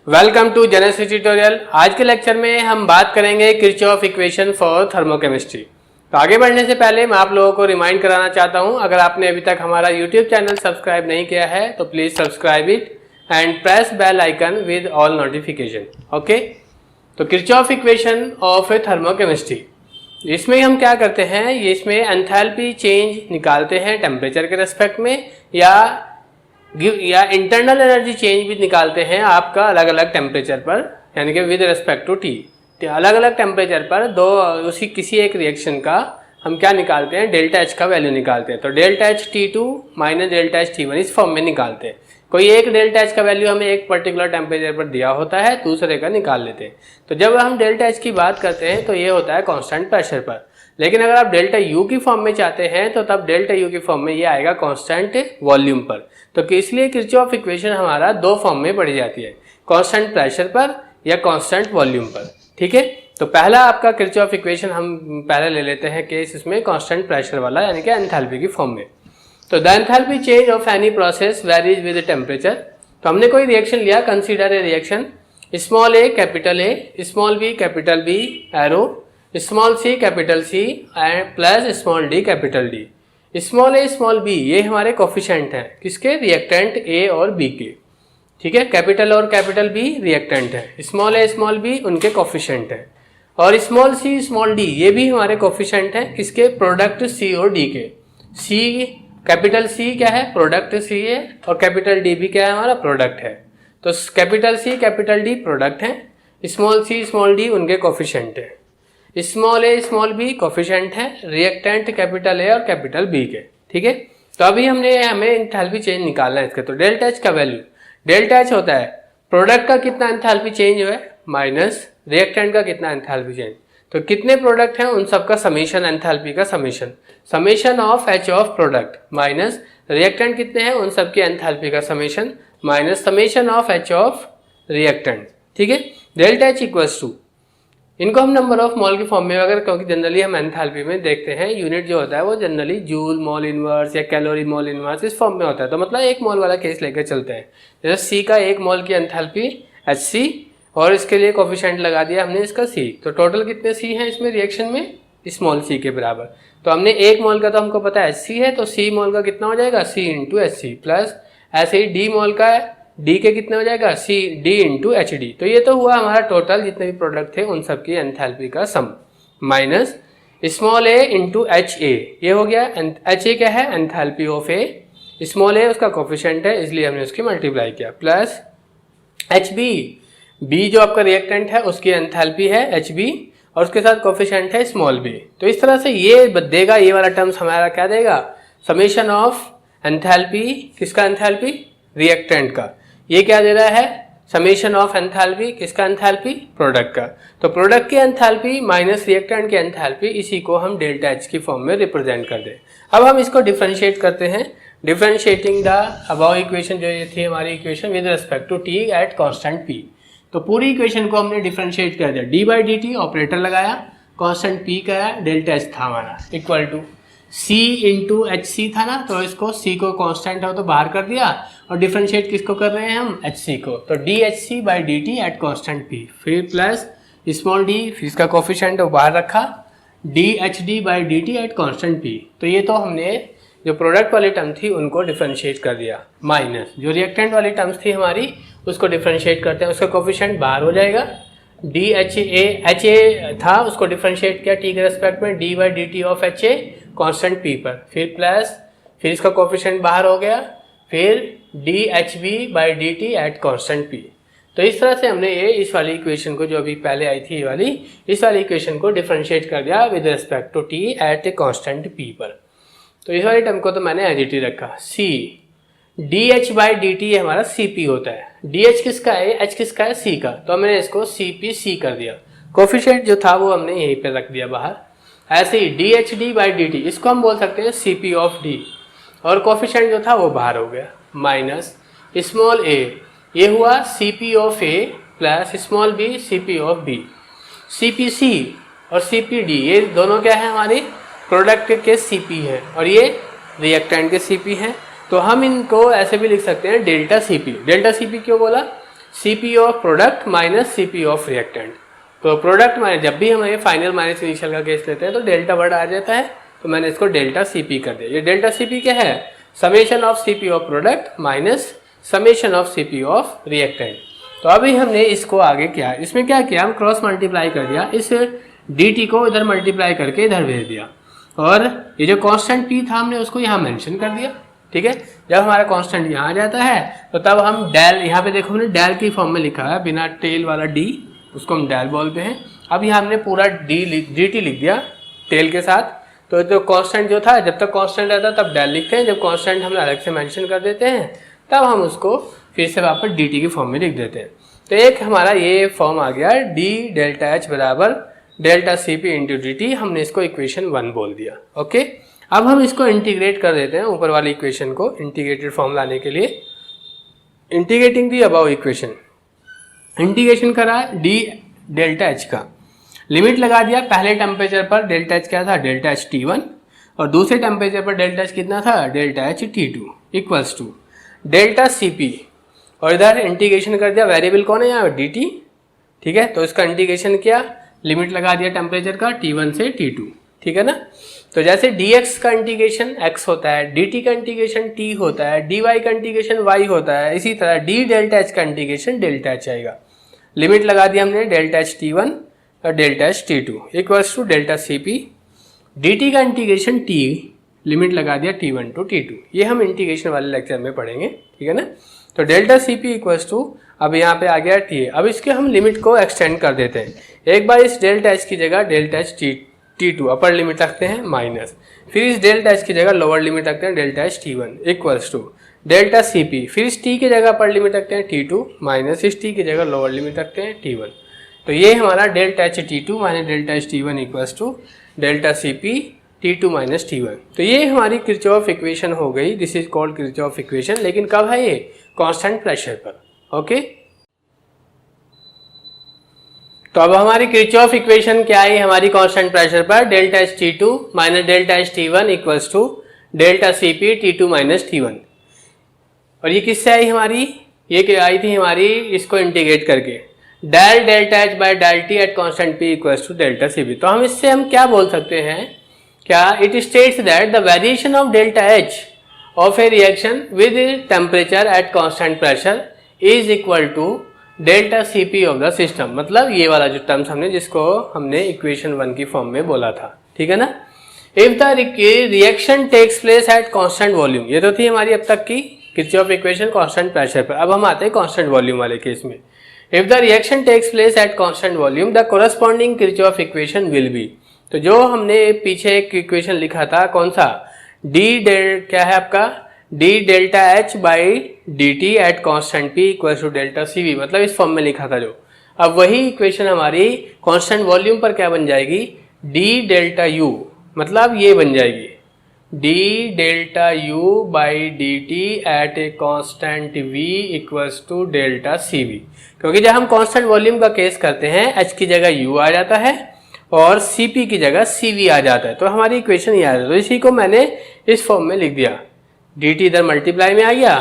Welcome to genesis tutorial. आज के lecture में हम बात करेंगे किरचॉफ इक्वेशन फॉर थर्मोकेमिस्ट्री। तो आगे बढ़ने से पहले मैं आप लोगों को रिमाइंड कराना चाहता हूं, अगर आपने अभी तक हमारा यूट्यूब चैनल सब्सक्राइब नहीं किया है तो please subscribe it and press bell icon with all notification. Okay, तो किरचॉफ इक्वेशन ऑफ थर्मोकेमिस्ट्री, इसमें हम क्या करते हैं, ये इसमें एंथैल्पी चेंज निकालते हैं टेम्परेचर के रेस्पेक्ट में, या इंटरनल एनर्जी चेंज भी निकालते हैं आपका अलग अलग टेम्परेचर पर, यानी कि विद रेस्पेक्ट टू टी। अलग अलग टेम्परेचर पर उसी किसी एक रिएक्शन का हम क्या निकालते हैं, डेल्टा एच का वैल्यू निकालते हैं। तो delta H T2 minus delta H T1 इस फॉर्म में निकालते हैं। कोई एक डेल्टा एच का वैल्यू हमें एक पर्टिकुलर टेम्परेचर पर दिया होता है, दूसरे का निकाल लेते हैं। तो जब हम डेल्टा एच की बात करते हैं तो ये होता है कांस्टेंट प्रेशर पर, लेकिन अगर आप डेल्टा यू की फॉर्म में चाहते हैं तो तब डेल्टा यू की फॉर्म में ये आएगा कांस्टेंट वॉल्यूम पर। तो इसलिए किरचॉफ इक्वेशन हमारा दो फॉर्म में पढ़ी जाती है, कांस्टेंट प्रेशर पर या कांस्टेंट वॉल्यूम पर। ठीक है, तो पहला आपका किरचॉफ इक्वेशन हम पहले ले लेते हैं केस इसमें कांस्टेंट प्रेशर वाला, यानी कि एंथैल्पी की फॉर्म में। तो the enthalpy change of any process varies with temperature. तो हमने कोई रिएक्शन लिया, consider a reaction small a capital A, small b capital B arrow, small c capital C and plus small d capital D. Small a small b ये हमारे coefficient हैं, किसके, reactant A और B के। ठीक है, capital और capital B reactant है, स्मॉल ए स्मॉल बी उनके कोफिशिएंट हैं, और स्मॉल सी स्मॉल डी ये भी हमारे कोफिशिएंट हैं, किसके, प्रोडक्ट सी और डी के। सी कैपिटल सी क्या है, प्रोडक्ट सी है, और कैपिटल डी भी क्या है, हमारा प्रोडक्ट है। तो capital C capital D product है, स्मॉल सी स्मॉल डी उनके कोफिशिएंट है, small a small b coefficient है, रिएक्टेंट कैपिटल ए और कैपिटल बी के। ठीक है, तो अभी हमें एंथैल्पी चेंज निकालना है इसका। तो डेल्टा एच का वैल्यू, डेल्टा एच होता है प्रोडक्ट का कितना एंथैल्पी चेंज हुआ है माइनस रिएक्टेंट का कितना एंथैल्पी चेंज। तो कितने प्रोडक्ट हैं उन सबका समीशन, एंथैल्पी का summation, summation of H of product minus reactant कितने हैं उन सबकी एंथैल्पी का summation minus summation of H of reactant. ठीक है, डेल्टा एच इक्वल्स टू, इनको हम नंबर ऑफ मोल की फॉर्म में अगर, क्योंकि जनरली हम एंथैल्पी में देखते हैं यूनिट जो होता है वो जनरली जूल मोल इनवर्स या कैलोरी मोल इनवर्स इस फॉर्म में होता है। तो मतलब एक मोल वाला केस लेकर चलते हैं, जैसे सी का एक मोल की एंथैल्पी HC और इसके लिए कोफिशिएंट लगा दिया हमने इसका C। तो टोटल कितने C हैं इसमें रिएक्शन में, स्मॉल c के बराबर। तो हमने एक मोल का तो हमको पता है HC है, तो C मोल का कितना हो जाएगा, C इंटू HC, प्लस ऐसे ही D मोल का है, D के कितने हो जाएगा, D इंटू HD। तो ये तो हुआ हमारा टोटल जितने भी प्रोडक्ट थे उन सबकी एंथैल्पी का sum, minus small a into HA, ये हो गया। HA क्या है, enthalpy of A, small a उसका कोफिशिएंट है इसलिए हमने उसकी मल्टीप्लाई किया, प्लस HB, B जो आपका रिएक्टेंट है उसकी एंथैल्पी है HB और उसके साथ कोफिशिएंट है स्मॉल b। तो इस तरह से ये देगा, ये वाला टर्म्स हमारा क्या देगा, समेशन ऑफ एंथैल्पी, किसका एंथैल्पी, रिएक्टेंट का। ये क्या दे रहा है, समेशन ऑफ एंथैल्पी, किसका एंथैल्पी, प्रोडक्ट का। तो प्रोडक्ट की एंथैल्पी माइनस रिएक्टेंट की एंथैल्पी, इसी को हम डेल्टा एच की फॉर्म में रिप्रेजेंट कर दें। अब हम इसको डिफरेंशिएट करते हैं, डिफरेंशिएटिंग द अबव इक्वेशन, जो ये थी हमारी equation with respect to T at constant P. तो पूरी इक्वेशन को हमने डिफरेंशिएट कर दिया, d by D T operator लगाया, कांस्टेंट पी का डेल्टा एच था हमारा, equal to C into H C था ना, तो इसको C को कांस्टेंट है तो बाहर कर दिया, और डिफरेंशिएट किसको कर रहे हैं हम, HC को। तो d H C by D T at constant P, फिर प्लस स्मॉल d, फिर इसका कोफिशिएंट वो बाहर रखा, d H D by D T at constant P। तो ये तो हमने जो प्रोडक्ट वाली टर्म थी उनको डिफरेंशिएट कर दिया, माइनस जो रिएक्टेंट वाली टर्म्स थी हमारी उसको डिफरेंशिएट करते हैं, उसका कोफिशिएंट बाहर हो जाएगा, डी एच ए था उसको डिफरेंशिएट किया टी के रेस्पेक्ट में, D by D T of H A constant P पर, फिर प्लस, फिर इसका कोफिशिएंट बाहर हो गया, फिर d H B by D T at constant P. तो इस तरह से हमने ये इस वाली इक्वेशन को, जो अभी पहले आई थी ये वाली, इस वाली इक्वेशन को डिफरेंशिएट कर दिया with respect to T at a constant P पर। तो इस वाली टर्म को तो मैंने एज इट इज रखा, C D H by D T हमारा सी पी होता है, डी एच किसका है, एच किसका है, सी का। तो हमने इसको सी पी सी कर दिया, कोफिशिएंट जो था वो हमने यहीं पे रख दिया बाहर। ऐसे ही D H D by D T, इसको हम बोल सकते हैं सी पी ऑफ डी, और कोफिशिएंट जो था वो बाहर हो गया, माइनस स्मॉल ए, ये हुआ C P of a plus small b C P of b. C P C और सी पी डी ये दोनों क्या है, हमारी प्रोडक्ट के सी पी हैं और ये रिएक्टेंट के सी पी हैं। तो हम इनको ऐसे भी लिख सकते हैं delta C P. Delta C P क्यों बोला, CP of product minus CP of reactant. तो प्रोडक्ट माइनस, जब भी हम ये फाइनल माइनस इनिशियल का केस लेते हैं तो डेल्टा वर्ड आ जाता है, तो मैंने इसको डेल्टा CP कर दिया। ये डेल्टा CP क्या है? Summation of CP of product minus summation of CP of reactant. तो अभी हमने इसको आगे क्या, इसमें क्या किया, हम क्रॉस मल्टीप्लाई कर दिया, इस dt को इधर मल्टीप्लाई करके इधर भेज दिया, और ये जो कांस्टेंट p था हमने उसको यहाँ मेंशन कर दिया। ठीक है, जब हमारा कांस्टेंट यहाँ आ जाता है तो तब हम डेल, यहाँ पे देखो हमने डेल की फॉर्म में लिखा है, बिना टेल वाला d, उसको हम डेल बोलते हैं। अब यहाँ हमने पूरा dt लिख दिया टेल के साथ। तो जो कांस्टेंट जो था, जब तक कांस्टेंट रहता है तब डेल लिखते हैं, जब कांस्टेंट हम अलग से मेंशन कर देते हैं तब हम उसको फिर से वापस dt की फॉर्म में लिख देते हैं। तो एक हमारा ये फॉर्म आ गया d डेल्टा h बराबर डेल्टा CP इंटू dt, हमने इसको इक्वेशन 1 बोल दिया। ओके, अब हम इसको इंटीग्रेट कर देते हैं, ऊपर वाली इक्वेशन को इंटीग्रेटेड फॉर्म लाने के लिए। Integrating the above equation, integration करा d डेल्टा h का, लिमिट लगा दिया। पहले टेम्परेचर पर डेल्टा h क्या था? डेल्टा h T1, और दूसरे टेम्परेचर पर डेल्टा h कितना था? Delta h T2 equals to delta CP, और इधर इंटीग्रेशन कर दिया, वेरिएबल कौन है यहाँ? dt। ठीक है, तो इसका इंटीग्रेशन किया, लिमिट लगा दिया टेम्परेचर का T1 से T2। ठीक है ना, तो जैसे dx का इंटीग्रेशन x होता है, dt का इंटीग्रेशन t होता है, dy का इंटीग्रेशन y होता है, इसी तरह d डेल्टा h का इंटीग्रेशन डेल्टा h आएगा। लिमिट लगा दिया हमने डेल्टा h T1 और delta h T2 equals to delta CP, dt का इंटीग्रेशन t, लिमिट लगा दिया T1 टू T2। ये हम इंटीग्रेशन वाले लेक्चर में पढ़ेंगे। ठीक है ना, तो डेल्टा CP इक्वल्स टू, अब यहाँ पे आ गया t। अब इसके हम लिमिट को एक्सटेंड कर देते हैं। एक बार इस डेल्टा h की जगह delta h T2 upper limit रखते हैं माइनस, फिर इस डेल्टा h की जगह लोअर लिमिट रखते हैं delta h T1 equals to delta CP, फिर इस t की जगह अपर लिमिट रखते हैं T2 माइनस इस t की जगह लोअर लिमिट रखते हैं T1। तो ये हमारा delta h T2 minus delta h T1 equals to delta CP T2 minus T1। तो ये हमारी किरचॉफ इक्वेशन हो गई, this is called Kirchhoff equation. लेकिन कब है ये? कांस्टेंट प्रेशर पर। ओके, तो अब हमारी किरचॉफ इक्वेशन क्या है? हमारी कांस्टेंट प्रेशर पर delta h T2 minus delta h T1 equals to delta CP T2 minus T1। और ये किससे आई हमारी? ये आई थी हमारी इसको इंटीग्रेट करके, del delta h by del t at constant p equals to delta CP। तो हम इससे हम क्या बोल सकते हैं? क्या it states that the variation of delta h of a reaction with temperature at constant pressure is equal to delta CP of the system. मतलब ये वाला जो टर्म्स हमने, जिसको हमने इक्वेशन 1 की फॉर्म में बोला था। ठीक है ना, if the reaction takes place at constant volume, ये तो थी हमारी अब तक की किरचॉफ इक्वेशन कांस्टेंट प्रेशर पर। अब हम आते हैं कांस्टेंट वॉल्यूम वाले केस में। If the reaction takes place at constant volume the corresponding Kirchhoff equation will be. तो जो हमने पीछे एक इक्वेशन लिखा था, कौन सा? क्या है आपका? d delta h by dt at constant p equal to delta CP, मतलब इस फॉर्म में लिखा था जो। अब वही इक्वेशन हमारी कांस्टेंट वॉल्यूम पर क्या बन जाएगी? d डेल्टा u, मतलब ये बन जाएगी d delta u by dt at a constant v equals to delta CP। क्योंकि जब हम कांस्टेंट वॉल्यूम का केस करते हैं h की जगह u आ जाता है और CP की जगह CV आ जाता है, तो हमारी इक्वेशन ये आ जाता है। तो इसी को मैंने इस फॉर्म में लिख दिया, dt इधर मल्टीप्लाई में आ गया,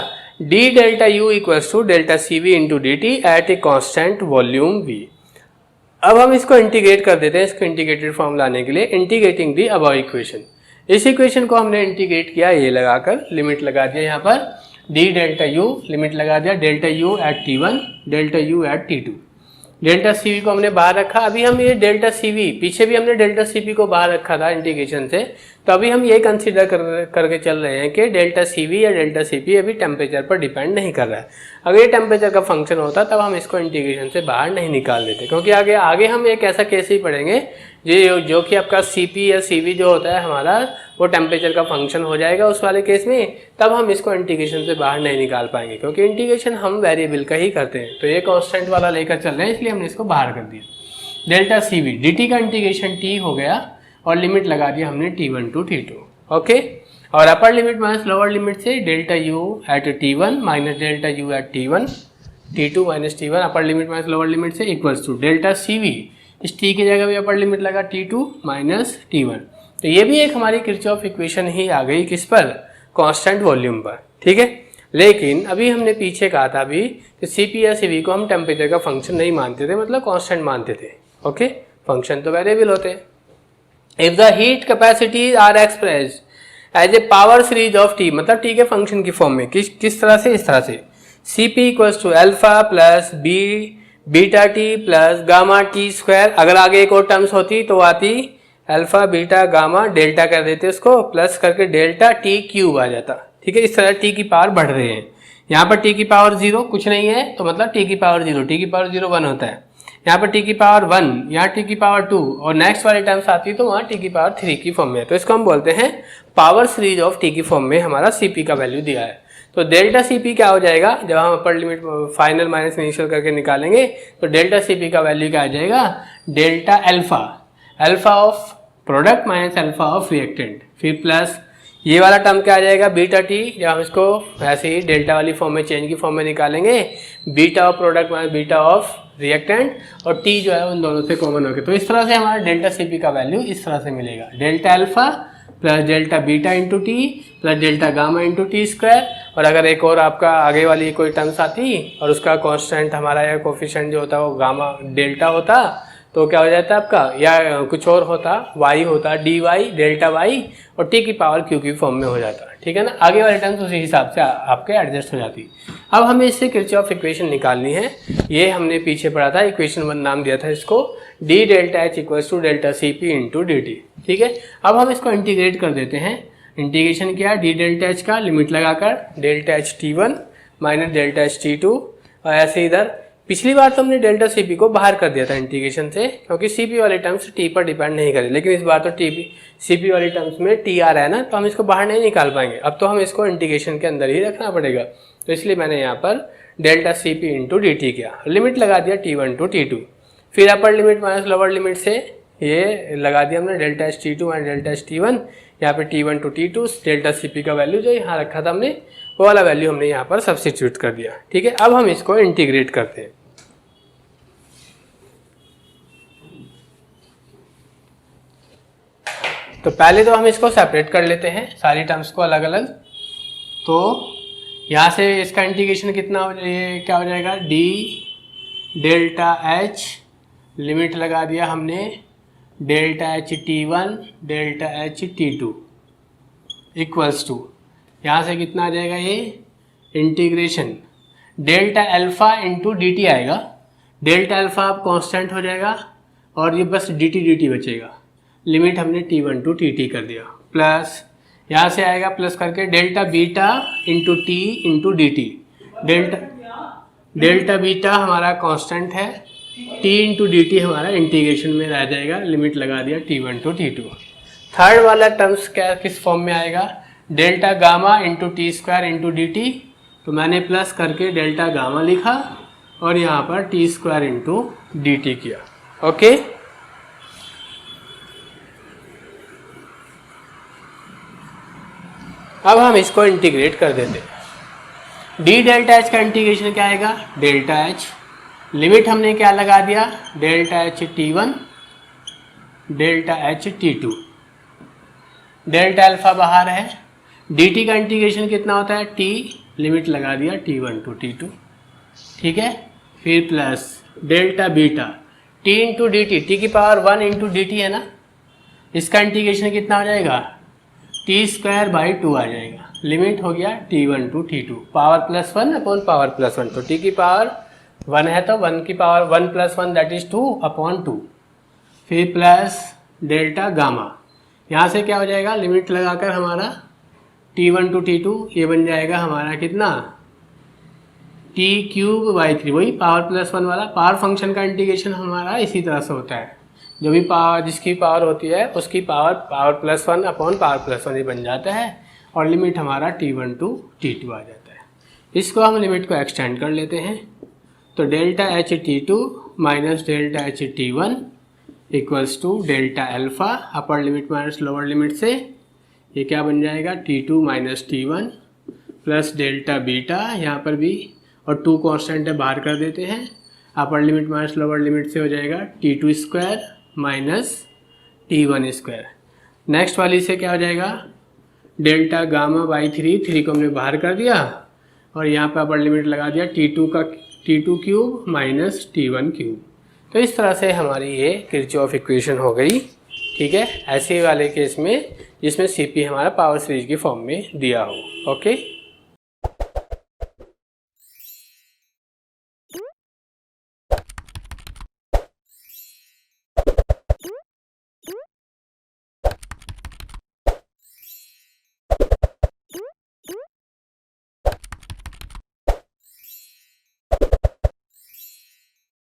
d delta u equals to delta CV into dt at a constant volume v। अब हम इसको इंटीग्रेट कर देते हैं, इसको इंटीग्रेटेड फॉर्म लाने के लिए, इंटीग्रेटिंग दी अबाउ इक्वेशन। इस इक्वेशन को हमने इंटीग्रेट किया, ये लगाकर लिमिट लगा दिया यहाँ पर d डेल्टा u, लिमिट लगा दिया delta u at T1 delta u at T2। Delta CV को हमने बाहर रखा। अभी हम ये डेल्टा CV, पीछे भी हमने डेल्टा CP को बाहर रखा था इंटीग्रेशन से, तो अभी हम ये कंसीडर करके चल रहे हैं कि डेल्टा CV या डेल्टा CP अभी टेम्परेचर पर डिपेंड नहीं कर रहा है। अगर ये टेम्परेचर का फंक्शन होता तब हम इसको इंटीग्रेशन से बाहर नहीं निकाल देते, क्योंकि आगे हम एक ऐसा केस ही पढ़ेंगे जो कि आपका CP या CV जो होता है हमारा, वो टेम्परेचर का फंक्शन हो जाएगा उस वाले केस में, तब हम इसको इंटीग्रेशन से बाहर नहीं निकाल पाएंगे, क्योंकि इंटीग्रेशन हम वेरिएबल का ही करते हैं। तो ये कांस्टेंट वाला लेकर चल रहे हैं, इसलिए हमने इसको बाहर कर दिया। डेल्टा CV dt का इंटीग्रेशन t हो गया और लिमिट लगा दिया हमने T1 टू T2। ओके, और upper limit minus lower limit से delta u at T1 minus delta u at T1, T2 minus T1 upper limit minus lower limit से इक्वल्स टू डेल्टा CV, इस t की जगह भी upper limit लगा T2 minus T1। तो ये भी एक हमारी किरचॉफ इक्वेशन ही आ गई, किस पर? कांस्टेंट वॉल्यूम पर। ठीक है, लेकिन अभी हमने पीछे कहा था अभी तो Cp या Cv को हम टेम्परेचर का फंक्शन नहीं मानते थे, मतलब कांस्टेंट मानते थे। ओके, फंक्शन तो वेरिएबल होते हैं। If the heat capacity are expressed as a power series of T, मतलब टी के फंक्शन की फॉर्म में किस तरह से, इस तरह से Cp equals to alpha plus beta T plus gamma T square. अगर आगे एक और टर्म्स होती तो आती अल्फा बीटा गामा, डेल्टा कर देते उसको, प्लस करके डेल्टा टी क्यूब आ जाता। ठीक है, इस तरह टी की पावर बढ़ रहे हैं। यहाँ पर टी की पावर 0 कुछ नहीं है, तो मतलब टी की पावर 0, टी की पावर 0 1 होता है। यहाँ पर टी की पावर 1, यहाँ टी की पावर 2, और नेक्स्ट वाली टर्म्स आती तो वहाँ टी की पावर 3 की फॉर्म में है। तो इसको हम बोलते हैं पावर सीरीज ऑफ टी की फॉर्म में हमारा Cp का वैल्यू दिया है। तो डेल्टा Cp क्या हो जाएगा, जब हम upper limit final minus initial करके निकालेंगे तो डेल्टा Cp का वैल्यू क्या आ जाएगा, delta alpha of product minus alpha of reactant, फिर प्लस ये वाला टर्म क्या आ जाएगा, बीटा टी। जब हम इसको ऐसे ही डेल्टा वाली फॉर्म में, चेंज की फॉर्म में निकालेंगे, beta of product minus beta of reactant, और टी जो है उन दोनों से कॉमन होकर, तो इस तरह से हमारा डेल्टा Cp का वैल्यू इस तरह से मिलेगा, delta alpha plus delta beta into T plus delta gamma into T square. और अगर एक और आपका आगे वाली कोई टर्म्स आती और उसका कांस्टेंट हमारा या कोफिशिएंट जो होता है वो गामा डेल्टा होता, तो क्या हो जाता है आपका, या कुछ और होता, y होता dy डेल्टा y, और t की पावर q की फॉर्म में हो जाता। ठीक है ना, आगे वाले टर्म्स उसी हिसाब से आपके एडजस्ट हो जाती। अब हमें इससे किरचॉफ इक्वेशन निकालनी है। ये हमने पीछे पढ़ा था, इक्वेशन 1 नाम दिया था इसको, d delta h equals to delta Cp into dt। ठीक है, अब हम इसको इंटीग्रेट कर देते हैं। इंटीग्रेशन किया d डेल्टा h का, लिमिट लगाकर delta h t1 minus delta h t2, और ऐसे इधर पिछली बार तो हमने डेल्टा Cp को बाहर कर दिया था इंटीग्रेशन से, क्योंकि Cp वाले टर्म्स t पर डिपेंड नहीं करे, लेकिन इस बार तो Cp वाले टर्म्स में t आ रहा है ना, तो हम इसको बाहर नहीं निकाल पाएंगे। अब तो हम इसको इंटीग्रेशन के अंदर ही रखना पड़ेगा, तो इसलिए मैंने यहाँ पर डेल्टा Cp इंटू dt किया, लिमिट लगा दिया t1 टू t2, फिर upper limit minus lower limit से ये लगा दिया हमने delta h t2 minus delta h t1, यहाँ पे t1 to t2, delta Cp का वैल्यू जो यहाँ रखा था हमने वो वाला वैल्यू हमने यहाँ पर सब्स्टिट्यूट कर दिया। ठीक है, अब हम इसको इंटीग्रेट करते हैं। तो पहले तो हम इसको सेपरेट कर लेते हैं, सारी टर्म्स को अलग अलग। तो यहाँ से इसका इंटीग्रेशन कितना हो जाए, क्या हो जाएगा, d डेल्टा h, लिमिट लगा दिया हमने delta h t1 delta h t2 equals to, यहाँ से कितना आ जाएगा, ये integration delta alpha into dt आएगा। डेल्टा अल्फा अब कांस्टेंट हो जाएगा और ये बस dt बचेगा, लिमिट हमने t1 टू tt कर दिया, प्लस यहाँ से आएगा प्लस करके delta beta into T into D T. Delta beta हमारा कांस्टेंट है, t इंटू डी टी हमारा इंटीग्रेशन में रह जाएगा, लिमिट लगा दिया t1 टू t2। थर्ड वाला टर्म्स क्या किस फॉर्म में आएगा, delta gamma into T square into D T, तो मैंने प्लस करके डेल्टा गामा लिखा और यहाँ पर T square into D T किया। ओके, अब हम इसको इंटीग्रेट कर देते हैं। डी डेल्टा एच का इंटीग्रेशन क्या आएगा, डेल्टा एच, लिमिट हमने क्या लगा दिया, delta H t1 delta H t2, delta alpha बाहर है, dt का इंटीग्रेशन कितना होता है, t, लिमिट लगा दिया t1 टू t2। ठीक है, फिर plus delta beta t into D T, T की पावर 1 इंटू डी टी है ना, इसका इंटीग्रेशन कितना हो जाएगा, टी स्क्वायर बाई 2 आ जाएगा, लिमिट हो गया t1 to t2, power plus 1 upon power plus 1, तो t की पावर 1 है तो 1 की power 1 plus 1 that is 2 upon 2, फिर प्लस डेल्टा गामा, यहाँ से क्या हो जाएगा, लिमिट लगाकर हमारा t1 टू t2, ये बन जाएगा हमारा कितना, t क्यूब बाई 3, वही पावर प्लस 1 वाला। पावर फंक्शन का इंटीग्रेशन हमारा इसी तरह से होता है, जो भी पावर जिसकी पावर होती है उसकी power plus 1 upon power plus 1 ये बन जाता है, और लिमिट हमारा t1 टू t2 आ जाता है। इसको हम लिमिट को एक्सटेंड कर लेते हैं, तो delta H t2 minus delta H t1 equals to delta alpha, upper limit minus lower limit से ये क्या बन जाएगा, t2 minus t1 plus delta beta, यहाँ पर भी और 2 कांस्टेंट है बाहर कर देते हैं, अपर लिमिट माइनस लोअर लिमिट से हो जाएगा t2 square minus t1 square. Next वाली से क्या हो जाएगा, डेल्टा गामा बाई 3 को हमने बाहर कर दिया और यहाँ पे अपर लिमिट लगा दिया, t2 का T2 cube minus T1 cube. तो इस तरह से हमारी ये किरचॉफ इक्वेशन हो गई। ठीक है, ऐसे वाले केस में जिसमें Cp हमारा पावर सीरीज की फॉर्म में दिया हो। ओके।